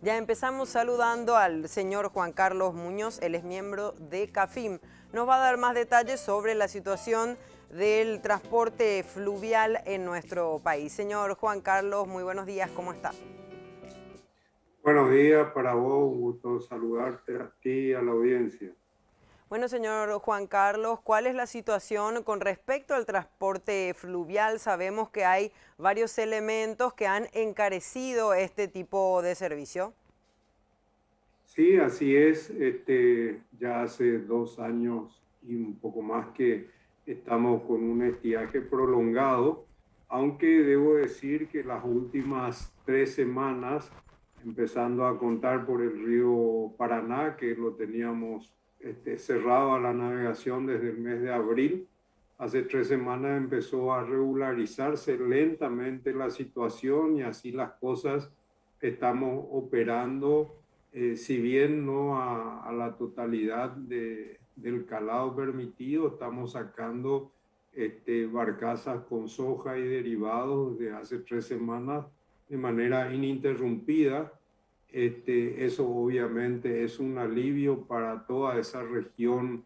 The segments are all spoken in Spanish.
Ya empezamos saludando al señor Juan Carlos Muñoz, él es miembro de CAFIM. Nos va a dar más detalles sobre la situación del transporte fluvial en nuestro país. Señor Juan Carlos, muy buenos días, ¿cómo está? Buenos días para vos, un gusto saludarte a ti y a la audiencia. Bueno, señor Juan Carlos, ¿cuál es la situación con respecto al transporte fluvial? Sabemos que hay varios elementos que han encarecido este tipo de servicio. Sí, así es. Ya hace 2 años y un poco más que estamos con un estiaje prolongado, aunque debo decir que las últimas 3 semanas, empezando a contar por el río Paraná, que lo teníamos cerrado a la navegación desde el mes de abril, hace 3 semanas empezó a regularizarse lentamente la situación y así las cosas estamos operando, si bien no a la totalidad del calado permitido, estamos sacando barcazas con soja y derivados de hace 3 semanas de manera ininterrumpida. Eso obviamente es un alivio para toda esa región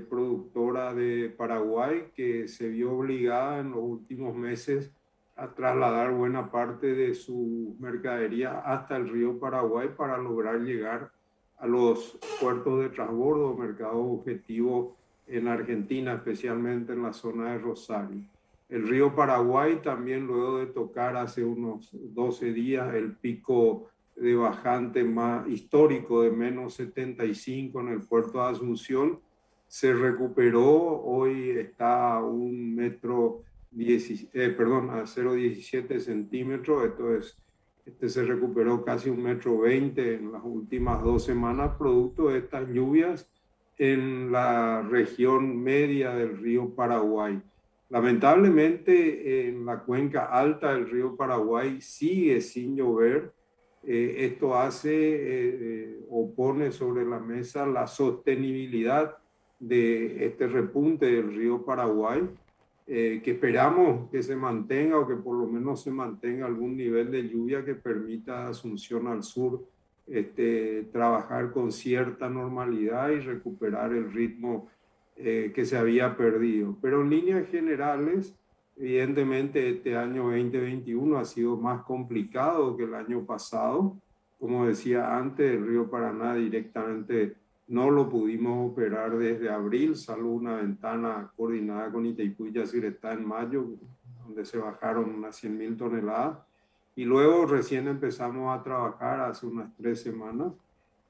productora de Paraguay, que se vio obligada en los últimos meses a trasladar buena parte de su mercadería hasta el río Paraguay para lograr llegar a los puertos de transbordo, mercados objetivos en Argentina, especialmente en la zona de Rosario. El río Paraguay también, luego de tocar hace unos 12 días el pico de bajante más histórico de -75 en el puerto de Asunción, se recuperó. Hoy está a un metro perdón, a 0,17 centímetros. Esto es, se recuperó casi 1,20 m en las últimas 2 semanas, producto de estas lluvias en la región media del río Paraguay. Lamentablemente, en la cuenca alta del río Paraguay sigue sin llover. Esto o pone sobre la mesa la sostenibilidad de este repunte del río Paraguay, que esperamos que se mantenga, o que por lo menos se mantenga algún nivel de lluvia que permita a Asunción al sur trabajar con cierta normalidad y recuperar el ritmo que se había perdido. Pero en líneas generales, evidentemente este año 2021 ha sido más complicado que el año pasado. Como decía antes, el río Paraná directamente no lo pudimos operar desde abril, salvo una ventana coordinada con Itaipú y Yacyretá en mayo, donde se bajaron unas 100.000 toneladas. Y luego recién empezamos a trabajar hace unas 3 semanas.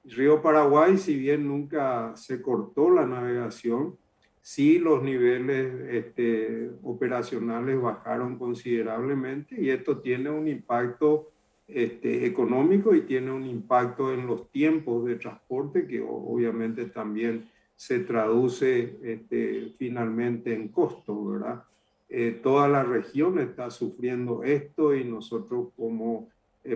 Río Paraguay, si bien nunca se cortó la navegación, sí los niveles operacionales bajaron considerablemente, y esto tiene un impacto económico y tiene un impacto en los tiempos de transporte, que obviamente también se traduce finalmente en costo, ¿verdad? Toda la región está sufriendo esto, y nosotros como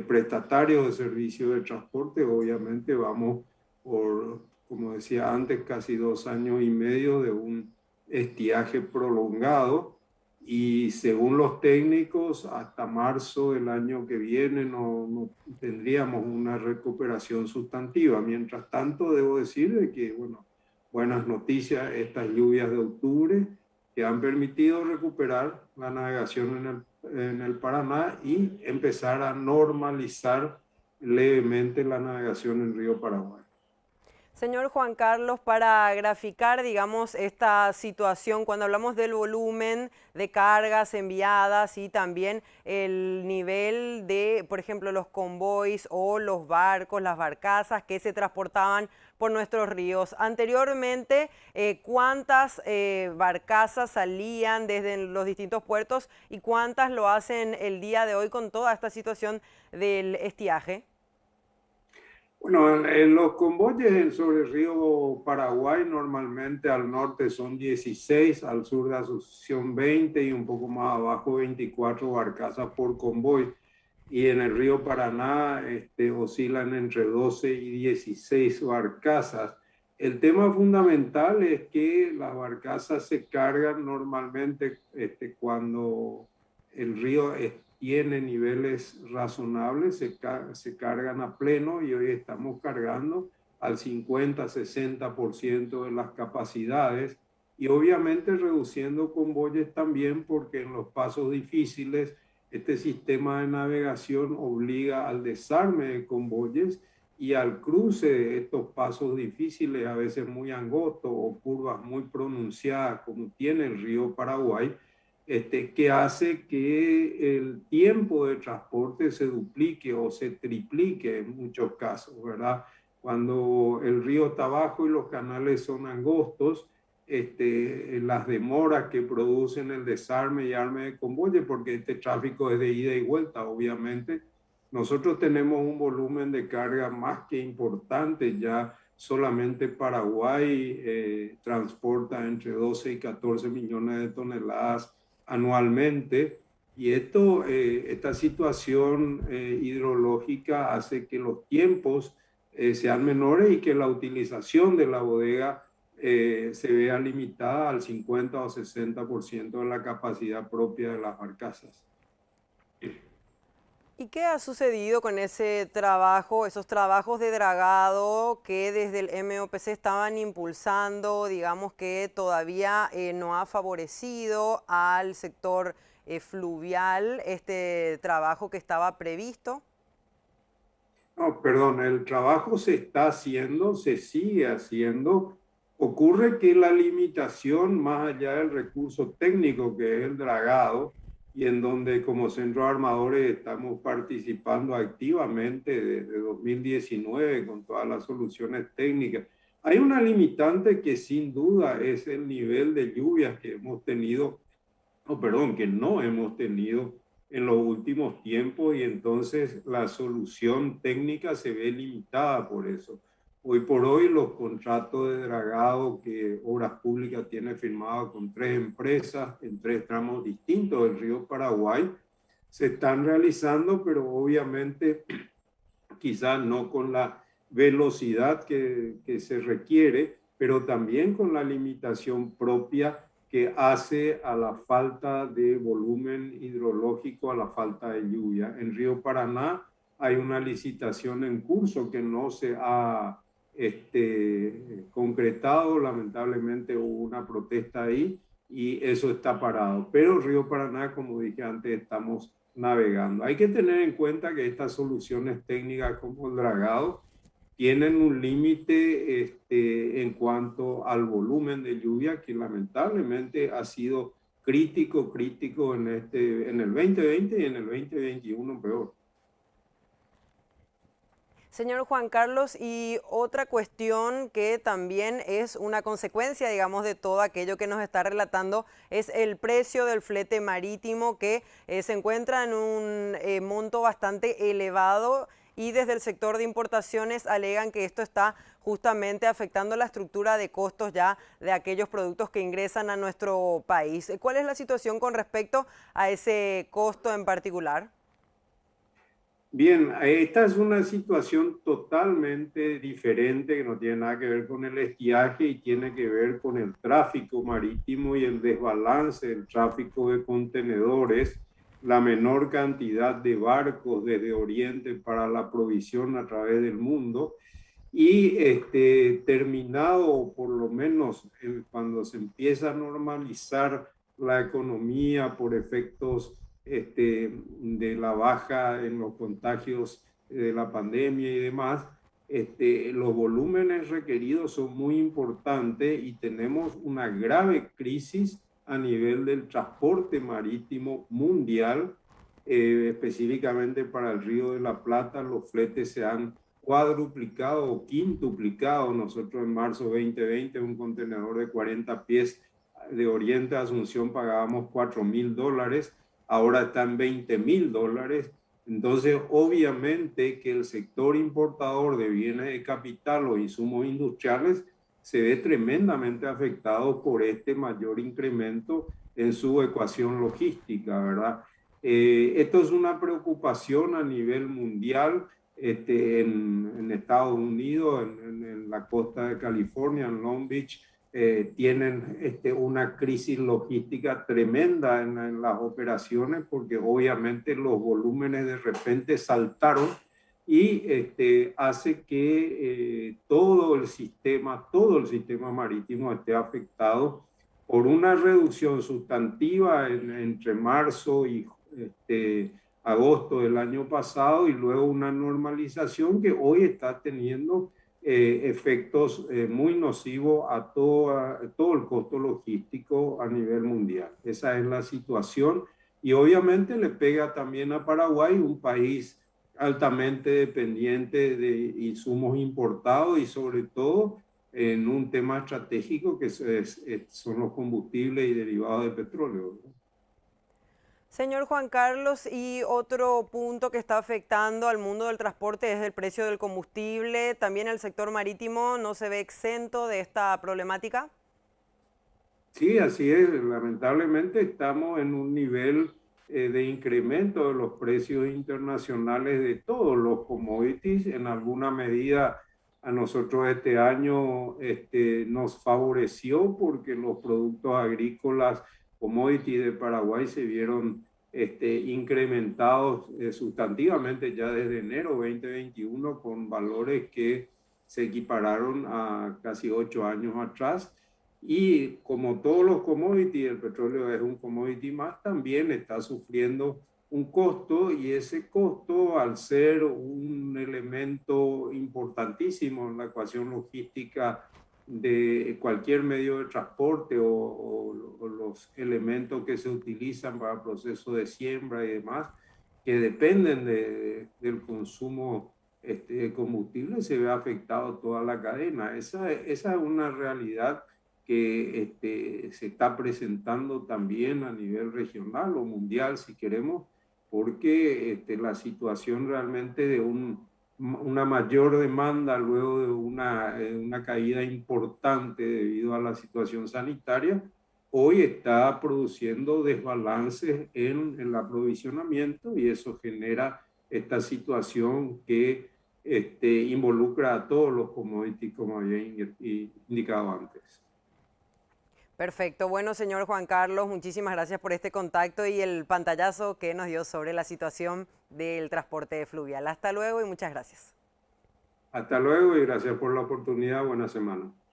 prestatarios de servicios de transporte obviamente vamos por, como decía antes, casi 2 años y medio de un estiaje prolongado, y según los técnicos, hasta marzo del año que viene no tendríamos una recuperación sustantiva. Mientras tanto, debo decir de que, bueno, buenas noticias estas lluvias de octubre, que han permitido recuperar la navegación en el Paraná y empezar a normalizar levemente la navegación en Río Paraguay. Señor Juan Carlos, para graficar, digamos, esta situación, cuando hablamos del volumen de cargas enviadas y también el nivel de, por ejemplo, los convoys o los barcos, las barcazas que se transportaban por nuestros ríos. Anteriormente, ¿cuántas barcazas salían desde los distintos puertos y cuántas lo hacen el día de hoy con toda esta situación del estiaje? Bueno, en los convoyes sobre el río Paraguay normalmente al norte son 16, al sur de Asunción 20 y un poco más abajo 24 barcazas por convoy. Y en el río Paraná oscilan entre 12 y 16 barcazas. El tema fundamental es que las barcazas se cargan normalmente cuando el río tiene niveles razonables, se cargan a pleno y hoy estamos cargando al 50-60% de las capacidades y obviamente reduciendo convoyes también porque en los pasos difíciles este sistema de navegación obliga al desarme de convoyes y al cruce de estos pasos difíciles, a veces muy angostos o curvas muy pronunciadas como tiene el río Paraguay, que hace que el tiempo de transporte se duplique o se triplique en muchos casos, ¿verdad? Cuando el río está bajo y los canales son angostos, las demoras que producen el desarme y arme de convoyes, porque este tráfico es de ida y vuelta, obviamente. Nosotros tenemos un volumen de carga más que importante, ya solamente Paraguay transporta entre 12 y 14 millones de toneladas anualmente. Y esta situación hidrológica hace que los tiempos sean menores y que la utilización de la bodega se vea limitada al 50 o 60% de la capacidad propia de las barcazas. ¿Y qué ha sucedido con ese trabajo, esos trabajos de dragado que desde el MOPC estaban impulsando, digamos que todavía no ha favorecido al sector fluvial este trabajo que estaba previsto? No, perdón, el trabajo se está haciendo, se sigue haciendo. Ocurre que la limitación, más allá del recurso técnico que es el dragado, y en donde como centro de armadores estamos participando activamente desde 2019 con todas las soluciones técnicas, hay una limitante que sin duda es el nivel de lluvias que hemos tenido, no, perdón, que no hemos tenido en los últimos tiempos y entonces la solución técnica se ve limitada por eso. Hoy por hoy los contratos de dragado que Obras Públicas tiene firmado con 3 empresas en 3 tramos distintos del río Paraguay se están realizando, pero obviamente quizás no con la velocidad que se requiere, pero también con la limitación propia que hace a la falta de volumen hidrológico, a la falta de lluvia. En Río Paraná hay una licitación en curso que no se ha concretado, lamentablemente hubo una protesta ahí y eso está parado. Pero Río Paraná, como dije antes, estamos navegando. Hay que tener en cuenta que estas soluciones técnicas como el dragado tienen un límite en cuanto al volumen de lluvia que lamentablemente ha sido crítico en el 2020 y en el 2021 peor. Señor Juan Carlos, y otra cuestión que también es una consecuencia, digamos, de todo aquello que nos está relatando, es el precio del flete marítimo que se encuentra en un monto bastante elevado y desde el sector de importaciones alegan que esto está justamente afectando la estructura de costos ya de aquellos productos que ingresan a nuestro país. ¿Cuál es la situación con respecto a ese costo en particular? Bien, esta es una situación totalmente diferente que no tiene nada que ver con el estiaje y tiene que ver con el tráfico marítimo y el desbalance del tráfico de contenedores, la menor cantidad de barcos desde Oriente para la provisión a través del mundo y terminado por lo menos cuando se empieza a normalizar la economía por efectos de la baja en los contagios de la pandemia y demás, los volúmenes requeridos son muy importantes y tenemos una grave crisis a nivel del transporte marítimo mundial, específicamente para el Río de la Plata. Los fletes se han cuadruplicado o quintuplicado. Nosotros en marzo 2020 un contenedor de 40 pies de Oriente a Asunción pagábamos $4,000, ahora están $20,000. Entonces, obviamente que el sector importador de bienes de capital o insumos industriales se ve tremendamente afectado por este mayor incremento en su ecuación logística, ¿verdad? Esto es una preocupación a nivel mundial. En Estados Unidos, en la costa de California, en Long Beach, tienen una crisis logística tremenda en las operaciones porque obviamente los volúmenes de repente saltaron y hace que todo el sistema marítimo esté afectado por una reducción sustantiva entre marzo y agosto del año pasado y luego una normalización que hoy está teniendo efectos muy nocivos a todo el costo logístico a nivel mundial. Esa es la situación y obviamente le pega también a Paraguay, un país altamente dependiente de insumos importados y sobre todo en un tema estratégico que son los combustibles y derivados de petróleo. Señor Juan Carlos, y otro punto que está afectando al mundo del transporte es el precio del combustible. ¿También el sector marítimo no se ve exento de esta problemática? Sí, así es. Lamentablemente estamos en un nivel de incremento de los precios internacionales de todos los commodities. En alguna medida a nosotros este año nos favoreció porque los productos agrícolas commodities de Paraguay se vieron incrementados sustantivamente ya desde enero 2021 con valores que se equipararon a casi 8 años atrás. Y como todos los commodities, el petróleo es un commodity más, también está sufriendo un costo y ese costo, al ser un elemento importantísimo en la ecuación logística de cualquier medio de transporte o los elementos que se utilizan para el proceso de siembra y demás, que dependen del consumo de combustible, se ve afectado toda la cadena. Esa es una realidad que se está presentando también a nivel regional o mundial, si queremos, porque la situación realmente de una mayor demanda luego de una caída importante debido a la situación sanitaria, hoy está produciendo desbalances en el aprovisionamiento y eso genera esta situación que involucra a todos los commodities, como había indicado antes. Perfecto. Bueno, señor Juan Carlos, muchísimas gracias por este contacto y el pantallazo que nos dio sobre la situación del transporte fluvial. Hasta luego y muchas gracias. Hasta luego y gracias por la oportunidad. Buena semana.